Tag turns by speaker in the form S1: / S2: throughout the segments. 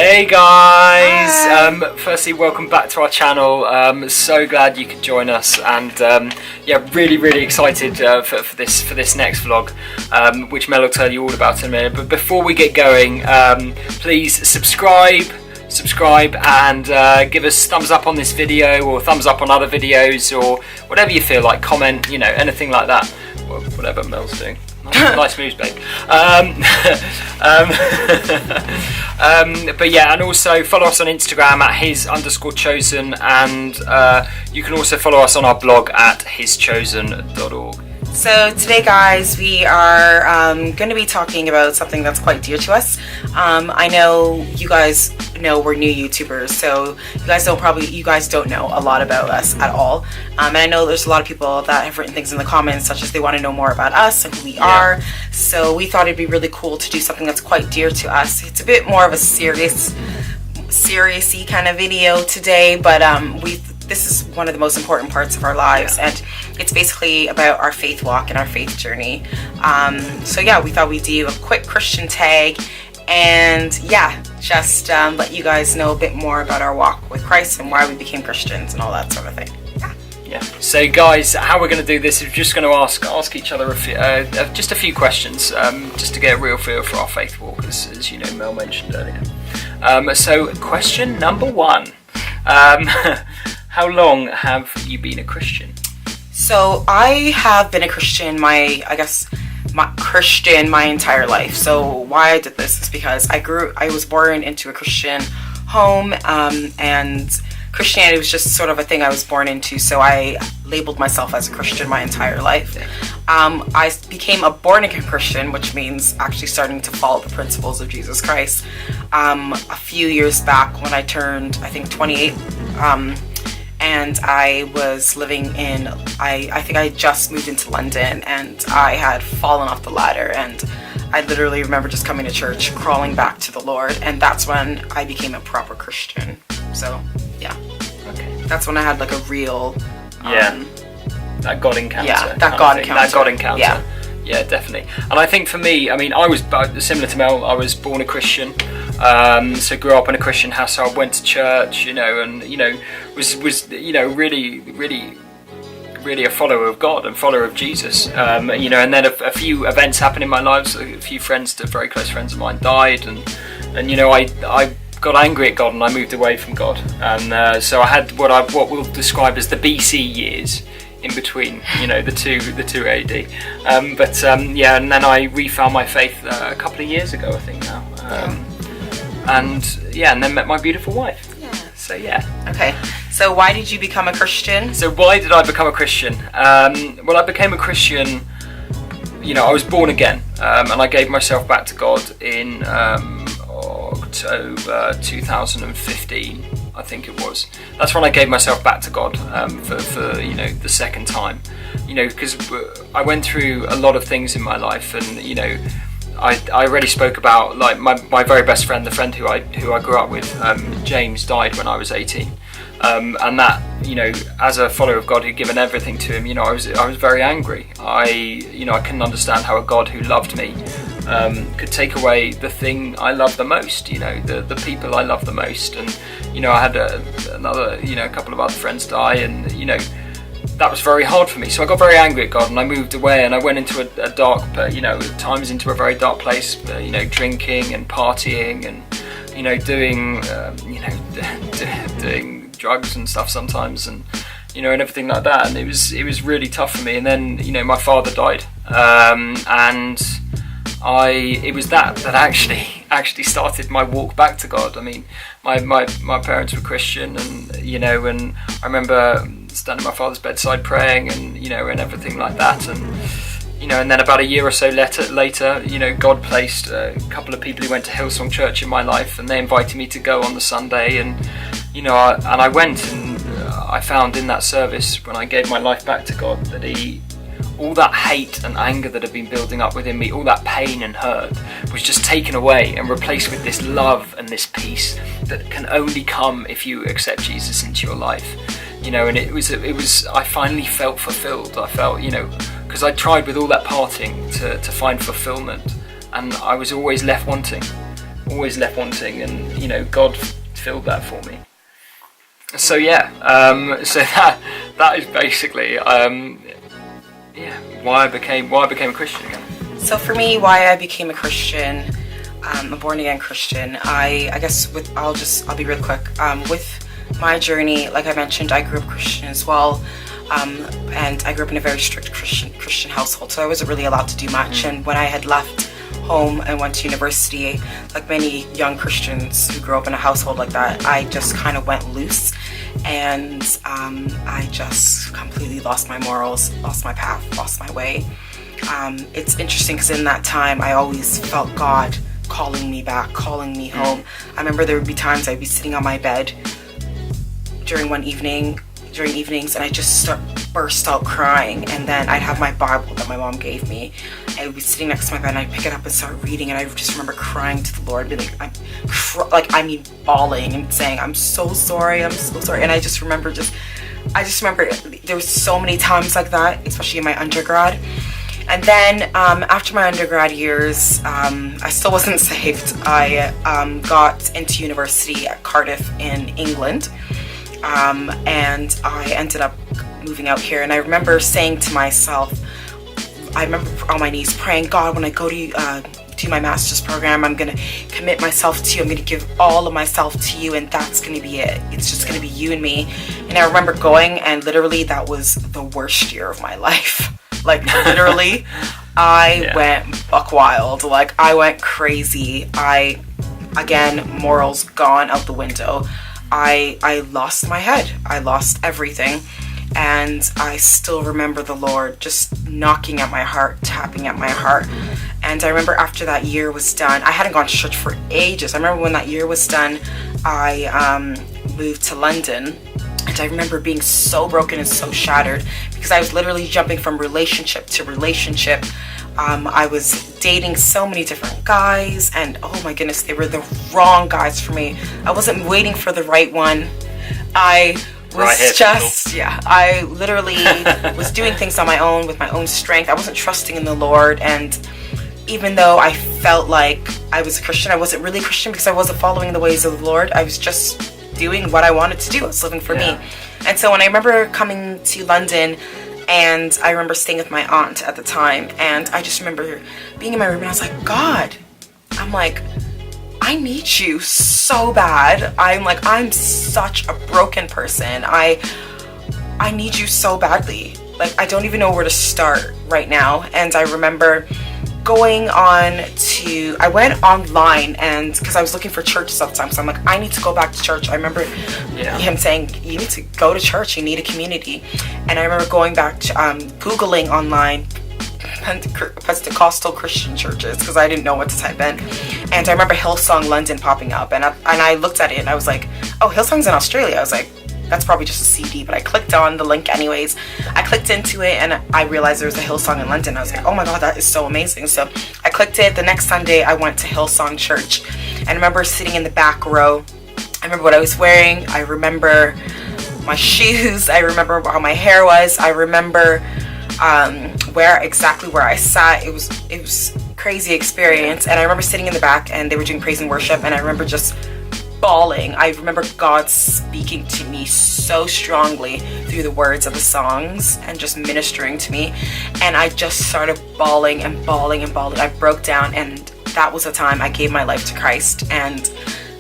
S1: Hey guys! Firstly, welcome back to our channel. So glad you could join us, and really excited for this next vlog, which Mel will tell you all about in a minute. But before we get going, please subscribe and give us thumbs up on this video, or thumbs up on other videos, or whatever you feel like. Comment, anything like that. Whatever Mel's doing. Nice moves, babe. But yeah, and also follow us on Instagram at his_chosen, and you can also follow us on our blog at hischosen.org.
S2: So today, guys, we are going to be talking about something that's quite dear to us. I know you guys know we're new YouTubers, so you guys don't know a lot about us at all. And I know there's a lot of people that have written things in the comments, such as they want to know more about us and who we are. So we thought it'd be really cool to do something that's quite dear to us. It's a bit more of a serious-y kind of video today, but this is one of the most important parts of our lives, and it's basically about our faith walk and our faith journey. So yeah, we thought we'd do a quick Christian tag, and just let you guys know a bit more about our walk with Christ and why we became Christians and all that sort of thing.
S1: Yeah. So guys, how we're going to do this is we're just going to ask each other just a few questions, just to get a real feel for our faith walk, as you know, Mel mentioned earlier. So question number one. How long have you been a Christian?
S2: So I have been a Christian my entire life. So why I did this is because I was born into a Christian home, and Christianity was just sort of a thing I was born into, so I labeled myself as a Christian my entire life. I became a born-again Christian, which means actually starting to follow the principles of Jesus Christ, a few years back when I turned, I think, 28. And I was living in, I think I just moved into London, and I had fallen off the ladder, and I literally remember just coming to church, crawling back to the Lord, and that's when I became a proper Christian. So, yeah. Okay. That's when I had like a real...
S1: that God encounter.
S2: Yeah, that God encounter.
S1: That God encounter. Yeah, definitely. And I think for me, I was similar to Mel. I was born a Christian, so grew up in a Christian household, went to church, and was really a follower of God and follower of Jesus. And then a few events happened in my life. So a few very close friends of mine died, and I got angry at God, and I moved away from God. And so I had what we'll describe as the BC years in between, the two AD. And then I refound my faith a couple of years ago, I think now. And then met my beautiful wife.
S2: Yeah.
S1: So yeah.
S2: Okay. So why did you become a Christian?
S1: So why did I become a Christian? Well, I became a Christian. I was born again, and I gave myself back to God in October 2015. I think it was. That's when I gave myself back to God for the second time. Because I went through a lot of things in my life, and I already spoke about, like, my very best friend, the friend who I grew up with, James, died when I was 18, and that, as a follower of God who'd given everything to him, I was very angry. I couldn't understand how a God who loved me could take away the thing I love the most, the people I love the most. And I had a couple of other friends die, and that was very hard for me. So I got very angry at God, and I moved away, and I went into a dark, times into a very dark place, drinking and partying, and doing drugs and stuff sometimes, and and everything like that. And it was really tough for me. And then my father died, and it was that actually started my walk back to God. I mean, my parents were Christian, and and I remember standing at my father's bedside praying, and and everything like that. And then about a year or so later, God placed a couple of people who went to Hillsong Church in my life, and they invited me to go on the Sunday, and I went, and I found in that service, when I gave my life back to God, that all that hate and anger that had been building up within me, all that pain and hurt, was just taken away and replaced with this love and this peace that can only come if you accept Jesus into your life. And it was I finally felt fulfilled. I felt, because I tried with all that partying to find fulfillment, and I was always left wanting. always left wanting, and you know, God filled that for me. So yeah, so that is basically why I became a Christian again.
S2: So for me, why I became a Christian, a born again Christian, I guess I'll be real quick. With my journey, like I mentioned, I grew up Christian as well, and I grew up in a very strict Christian household, so I wasn't really allowed to do much. And when I had left home and went to university, like many young Christians who grew up in a household like that, I just kind of went loose, and I just completely lost my morals, lost my path, lost my way. It's interesting because in that time I always felt God calling me back, calling me home. I remember there would be times I'd be sitting on my bed during evenings, and I just burst out crying, and then I'd have my Bible that my mom gave me, and I would be sitting next to my bed, and I'd pick it up and start reading, and I just remember crying to the Lord, be like, bawling and saying, I'm so sorry, and I just remember there was so many times like that, especially in my undergrad. And then after my undergrad years, I still wasn't saved. I got into university at Cardiff in England, and I ended up moving out here. And I remember saying to myself, I remember on my knees praying, God, when I go to do my master's program, I'm going to commit myself to you. I'm going to give all of myself to you, and that's going to be it. It's just going to be you and me. And I remember going, and literally that was the worst year of my life. Like literally, I went buck wild. Like I went crazy. Again, morals gone out the window. I lost my head. I lost everything. And I still remember the Lord just knocking at my heart, tapping at my heart. And I remember after that year was done, I hadn't gone to church for ages. I remember when that year was done, I moved to London. And I remember being so broken and so shattered because I was literally jumping from relationship to relationship. I was dating so many different guys, and oh my goodness, they were the wrong guys for me. I wasn't waiting for the right one. I literally was doing things on my own with my own strength. I wasn't trusting in the Lord, and even though I felt like I was a Christian, I wasn't really Christian because I wasn't following the ways of the Lord. I was just doing what I wanted to do. I was living for me. And so when I remember coming to London, and I remember staying with my aunt at the time, and I just remember being in my room, and I was like, God, I'm like, I need you so bad. I'm such a broken person. I need you so badly. Like, I don't even know where to start right now. And I remember I went online, and because I was looking for churches at the time, so I'm like, I need to go back to church. I remember him saying, you need to go to church, you need a community. And I remember going back to Googling online Pentecostal Christian churches because I didn't know what to type in. And I remember Hillsong London popping up, and I looked at it and I was like, oh, Hillsong's in Australia. I was like, that's probably just a CD, but I clicked on the link anyways. I clicked into it, and I realized there was a Hillsong in London. I was like, oh my God, that is so amazing. So I clicked it. The next Sunday, I went to Hillsong Church, and I remember sitting in the back row. I remember what I was wearing. I remember my shoes. I remember how my hair was. I remember exactly where I sat. It was crazy experience. And I remember sitting in the back, and they were doing praise and worship, and I remember just bawling. I remember God speaking to me so strongly through the words of the songs and just ministering to me, and I just started bawling and bawling and bawling. I broke down, and that was the time I gave my life to Christ. And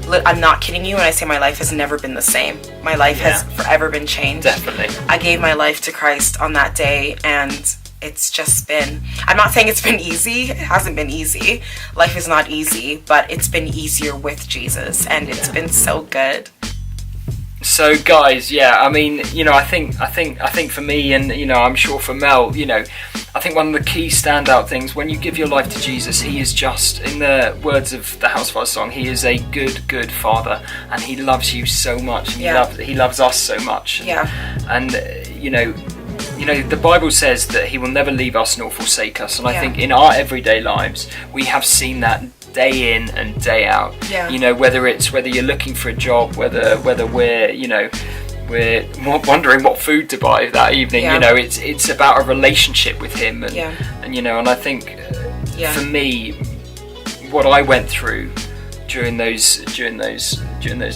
S2: I'm not kidding you when I say my life has never been the same. My life has forever been changed.
S1: Definitely. I
S2: gave my life to Christ on that day, and it's just been, I'm not saying it's been easy. It hasn't been easy. Life is not easy, but it's been easier with Jesus, and it's been so good.
S1: So guys, I mean, you know, I think for me, and you know, I'm sure for Mel, you know, I think one of the key standout things when you give your life to Jesus, he is just, in the words of the Housefire song, he is a good father, and he loves you so much, and he loves us so much. And you know, the Bible says that he will never leave us nor forsake us, and I think in our everyday lives we have seen that day in and day out. You know, whether you're looking for a job, whether we're, you know, we're wondering what food to buy that evening, you know, it's about a relationship with him, and you know, and I think for me, what I went through, during those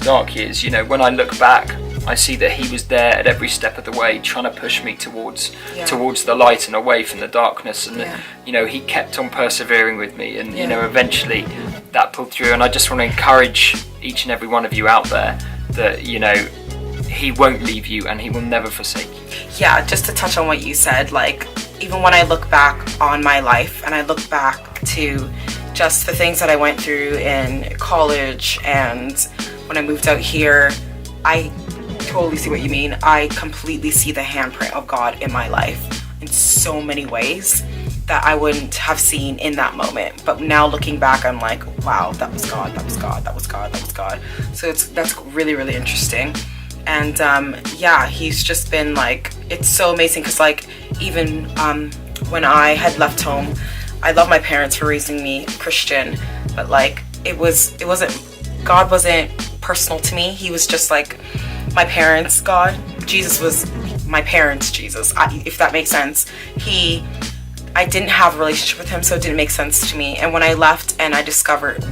S1: dark years. You know, when I look back, I see that he was there at every step of the way, trying to push me towards the light and away from the darkness. And you know, he kept on persevering with me, and you know, eventually that pulled through. And I just want to encourage each and every one of you out there that, you know, he won't leave you and he will never forsake you.
S2: Yeah, just to touch on what you said, like, even when I look back on my life and I look back to just the things that I went through in college and when I moved out here, I totally see what you mean. I completely see the handprint of God in my life in so many ways that I wouldn't have seen in that moment. But now looking back, I'm like, wow, that was God, that was God, that was God, that was God. So that's really, really interesting. And yeah, he's just been like, it's so amazing because, like, even when I had left home, I love my parents for raising me Christian, but like God wasn't personal to me. He was just like my parents' God. Jesus was my parents' Jesus, if that makes sense. I didn't have a relationship with him, so it didn't make sense to me. And when I left and I discovered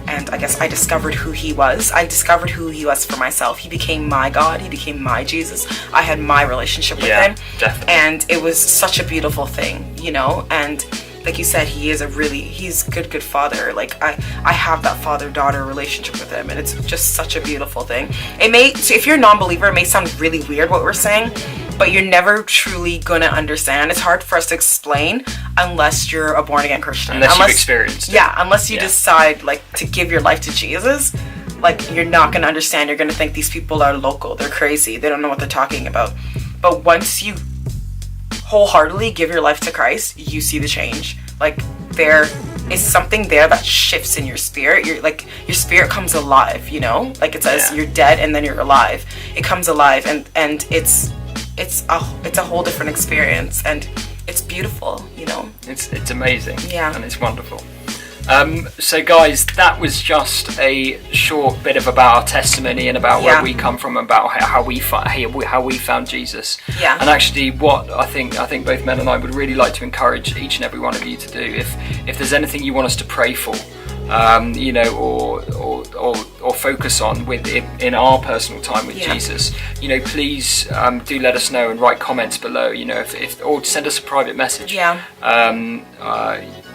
S2: and I guess I discovered who he was. I discovered who he was for myself. He became my God. He became my Jesus. I had my relationship with him.
S1: Definitely.
S2: And it was such a beautiful thing, you know? And like you said, he's a good father. Like I have that father-daughter relationship with him, and it's just such a beautiful thing. So if you're a non-believer, it may sound really weird what we're saying, but you're never truly gonna understand. It's hard for us to explain unless you're a born-again Christian.
S1: Unless you've experienced it.
S2: Yeah, unless you decide like to give your life to Jesus, like you're not gonna understand. You're gonna think these people are local, they're crazy, they don't know what they're talking about. But once you wholeheartedly give your life to Christ, you see the change. Like there is something there that shifts in your spirit. Your spirit comes alive, you know? Like it says you're dead and then you're alive. It comes alive, and it's a whole different experience, and it's beautiful, you know.
S1: It's amazing.
S2: Yeah.
S1: And it's wonderful. So guys, that was just a short bit about our testimony and about where we come from, about how we found Jesus.
S2: Yeah.
S1: And actually, what I think both Men and I would really like to encourage each and every one of you to do, if there's anything you want us to pray for, you know, or focus on in our personal time with Jesus, you know, please do let us know and write comments below, you know, or send us a private message.
S2: Yeah.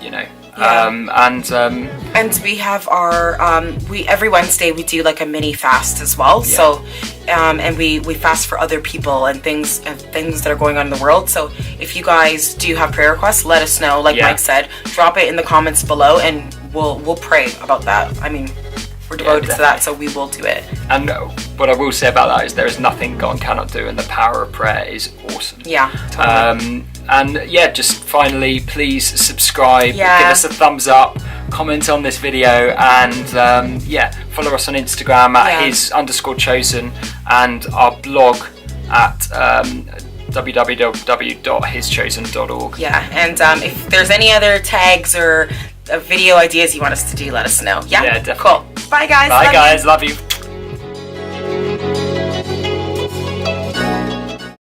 S1: You know.
S2: And we have our every Wednesday we do like a mini fast as well. So and we fast for other people and things that are going on in the world. So if you guys do have prayer requests, let us know. Like Mike said, drop it in the comments below, and we'll pray about that. I mean, we're devoted to that, so we will do it.
S1: And what I will say about that is there is nothing God cannot do, and the power of prayer is awesome.
S2: Yeah, totally.
S1: And just finally, please subscribe, give us a thumbs up, comment on this video, and follow us on Instagram at his_chosen, and our blog at www.hischosen.org.
S2: Yeah, and if there's any other tags or video ideas you want us to do, let us know. Yeah,
S1: definitely.
S2: Cool. Bye guys.
S1: Love you.